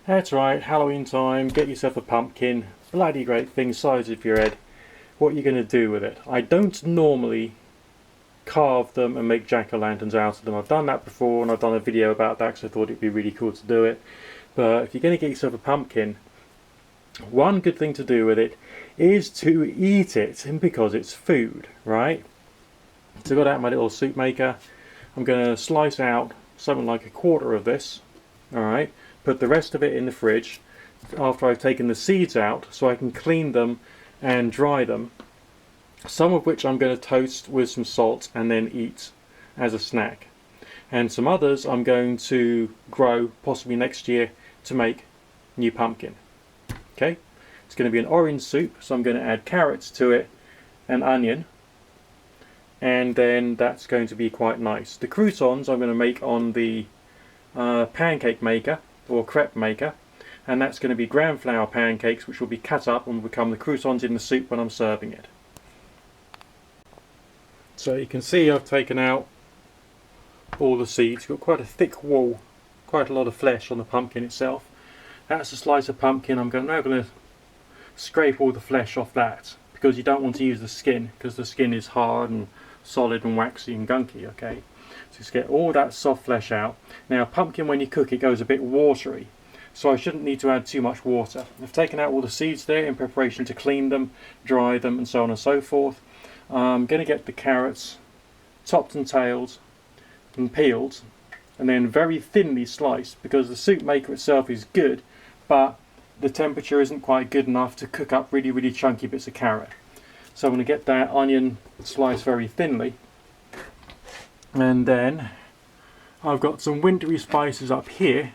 That's right, Halloween time, get yourself a pumpkin, bloody great thing, size of your head. What are you going to do with it? I don't normally carve them and make jack-o'-lanterns out of them. I've done that before and I've done a video about that because I thought it'd be really cool to do it. But if you're going to get yourself a pumpkin, one good thing to do with it is to eat it, and because it's food, right? So I've got out my little soup maker. I'm going to slice out something like a quarter of this, alright? Put the rest of it in the fridge after I've taken the seeds out so I can clean them and dry them, some of which I'm going to toast with some salt and then eat as a snack, and some others I'm going to grow possibly next year to make new pumpkin. Okay, it's going to be an orange soup, so I'm going to add carrots to it and onion, and then that's going to be quite nice. The croutons I'm going to make on the pancake maker or crepe maker, and that's going to be gram flour pancakes which will be cut up and will become the croutons in the soup when I'm serving it. So you can see I've taken out all the seeds. Got quite a thick wall, quite a lot of flesh on the pumpkin itself. That's a slice of pumpkin. I'm now going to scrape all the flesh off that, because you don't want to use the skin, because the skin is hard and solid and waxy and gunky, okay? So just get all that soft flesh out. Now pumpkin, when you cook it, goes a bit watery, so I shouldn't need to add too much water. I've taken out all the seeds there in preparation to clean them, dry them and so on and so forth. I'm going to get the carrots topped and tailed and peeled and then very thinly sliced, because the soup maker itself is good, but the temperature isn't quite good enough to cook up really chunky bits of carrot. So I'm going to get that onion sliced very thinly, and then I've got some wintry spices up here,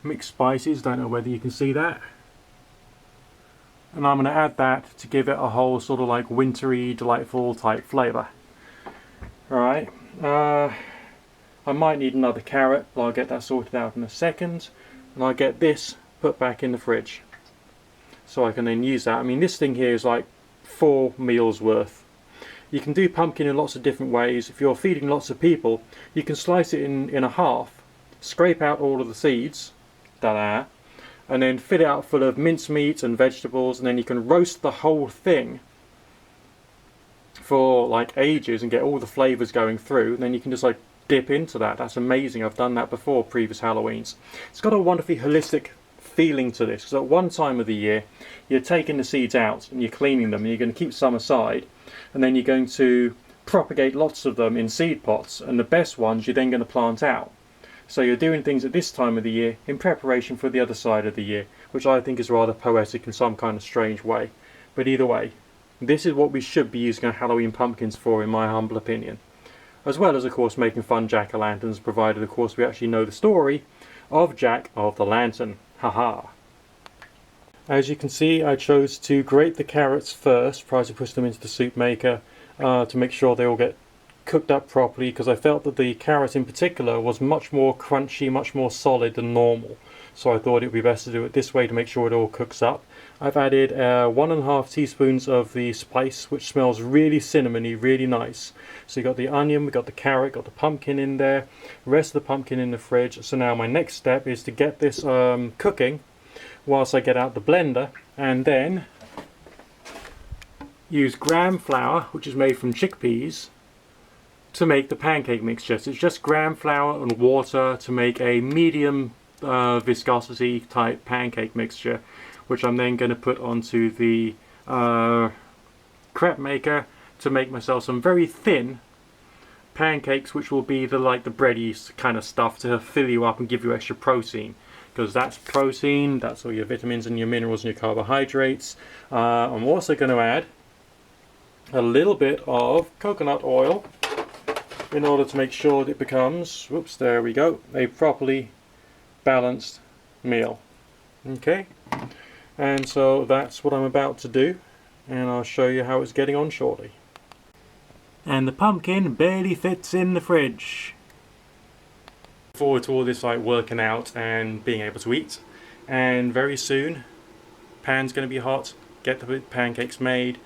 mixed spices, don't know whether you can see that, and I'm going to add that to give it a whole sort of like wintry, delightful type flavour. Alright, I might need another carrot, but I'll get that sorted out in a second, and I'll get this put back in the fridge so I can then use that. I mean, this thing here is like 4 meals worth. You can do pumpkin in lots of different ways. If you're feeding lots of people, you can slice it in a half, scrape out all of the seeds, ta-da, and then fill it out full of mincemeat and vegetables, and then you can roast the whole thing for like ages and get all the flavours going through, and then you can just like dip into that. That's amazing. I've done that before, previous Halloweens. It's got a wonderfully holistic feeling to this, because at one time of the year you're taking the seeds out and you're cleaning them and you're going to keep some aside, and then you're going to propagate lots of them in seed pots, and the best ones you're then going to plant out. So you're doing things at this time of the year in preparation for the other side of the year, which I think is rather poetic in some kind of strange way. But either way, this is what we should be using our Halloween pumpkins for, in my humble opinion. As well as, of course, making fun jack-o'-lanterns, provided, of course, we actually know the story of Jack of the Lantern. Haha. As you can see, I chose to grate the carrots first prior to push them into the soup maker, to make sure they all get cooked up properly, because I felt that the carrot in particular was much more crunchy, much more solid than normal. So I thought it would be best to do it this way to make sure it all cooks up. I've added 1.5 teaspoons of the spice, which smells really cinnamony, really nice. So you got the onion, we got the carrot, got the pumpkin in there, the rest of the pumpkin in the fridge. So now my next step is to get this cooking whilst I get out the blender, and then use gram flour, which is made from chickpeas, to make the pancake mixture. So it's just gram flour and water to make a medium viscosity type pancake mixture, which I'm then going to put onto the crepe maker to make myself some very thin pancakes, which will be the bready kind of stuff to fill you up and give you extra protein, because that's protein, that's all your vitamins and your minerals and your carbohydrates. I'm also going to add a little bit of coconut oil in order to make sure that it becomes, whoops, there we go, a properly balanced meal. Okay, and so that's what I'm about to do, and I'll show you how it's getting on shortly. And the pumpkin barely fits in the fridge. Forward to all this working out and being able to eat, and very soon pan's going to be hot, get the pancakes made.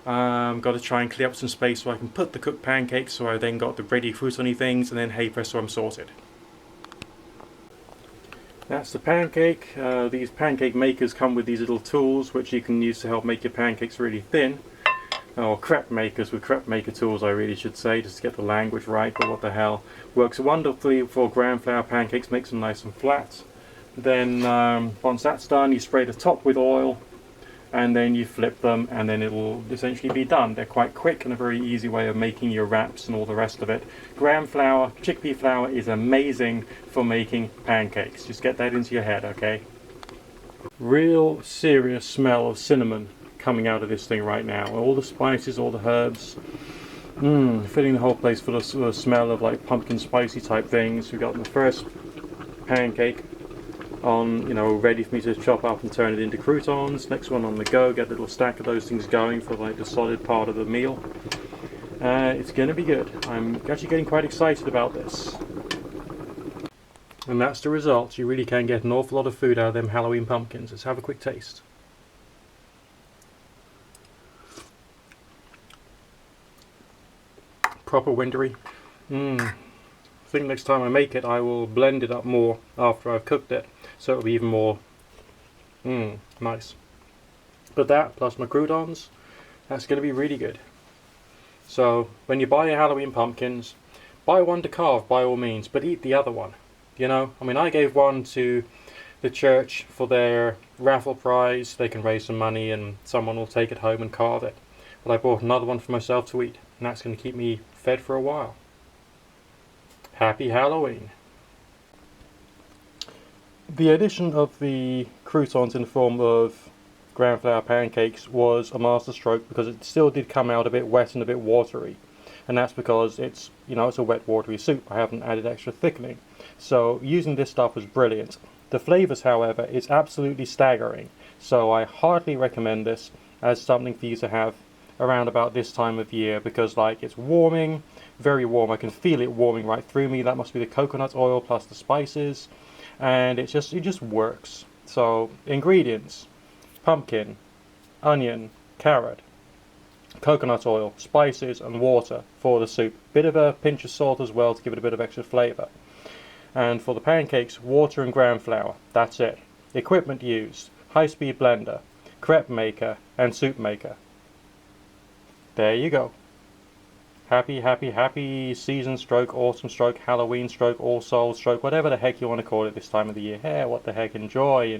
Got to try and clear up some space so I can put the cooked pancakes, so I then got the ready croutony things, and then hey presto, I'm sorted. That's the pancake. These pancake makers come with these little tools which you can use to help make your pancakes really thin. Or crepe makers with crepe maker tools, I really should say, just to get the language right, but what the hell. Works wonderfully for gram flour pancakes, makes them nice and flat. Then once that's done, you spray the top with oil, and then you flip them, and then it'll essentially be done. They're quite quick and a very easy way of making your wraps and all the rest of it. Gram flour, chickpea flour is amazing for making pancakes. Just get that into your head, okay? Real serious smell of cinnamon coming out of this thing right now. All the spices, all the herbs, filling the whole place full of sort of smell of like pumpkin spicy type things. We've got the first pancake on, ready for me to chop up and turn it into croutons. Next one on the go, get a little stack of those things going for like the solid part of the meal. It's going to be good. I'm actually getting quite excited about this. And that's the result. You really can get an awful lot of food out of them Halloween pumpkins. Let's have a quick taste. Proper wintery. I think next time I make it I will blend it up more after I've cooked it, so it'll be even more nice. But that plus my croutons, that's going to be really good. So when you buy your Halloween pumpkins, buy one to carve by all means, but eat the other one. I gave one to the church for their raffle prize. They can raise some money and someone will take it home and carve it. But I bought another one for myself to eat, and that's going to keep me fed for a while. Happy Halloween! The addition of the croutons in the form of gram flour pancakes was a masterstroke, because it still did come out a bit wet and a bit watery, and that's because it's a wet watery soup. I haven't added extra thickening, so using this stuff was brilliant. The flavours, however, is absolutely staggering, so I heartily recommend this as something for you to have around about this time of year, because it's warming, very warm. I can feel it warming right through me. That must be the coconut oil plus the spices, and it just works. So ingredients: pumpkin, onion, carrot, coconut oil, spices and water for the soup. Bit of a pinch of salt as well to give it a bit of extra flavour. And for the pancakes, water and gram flour. That's it. Equipment used: high-speed blender, crepe maker and soup maker. There you go. Happy season stroke, autumn stroke, Halloween stroke, All Souls stroke, whatever the heck you want to call it this time of the year. Hey, what the heck, enjoy.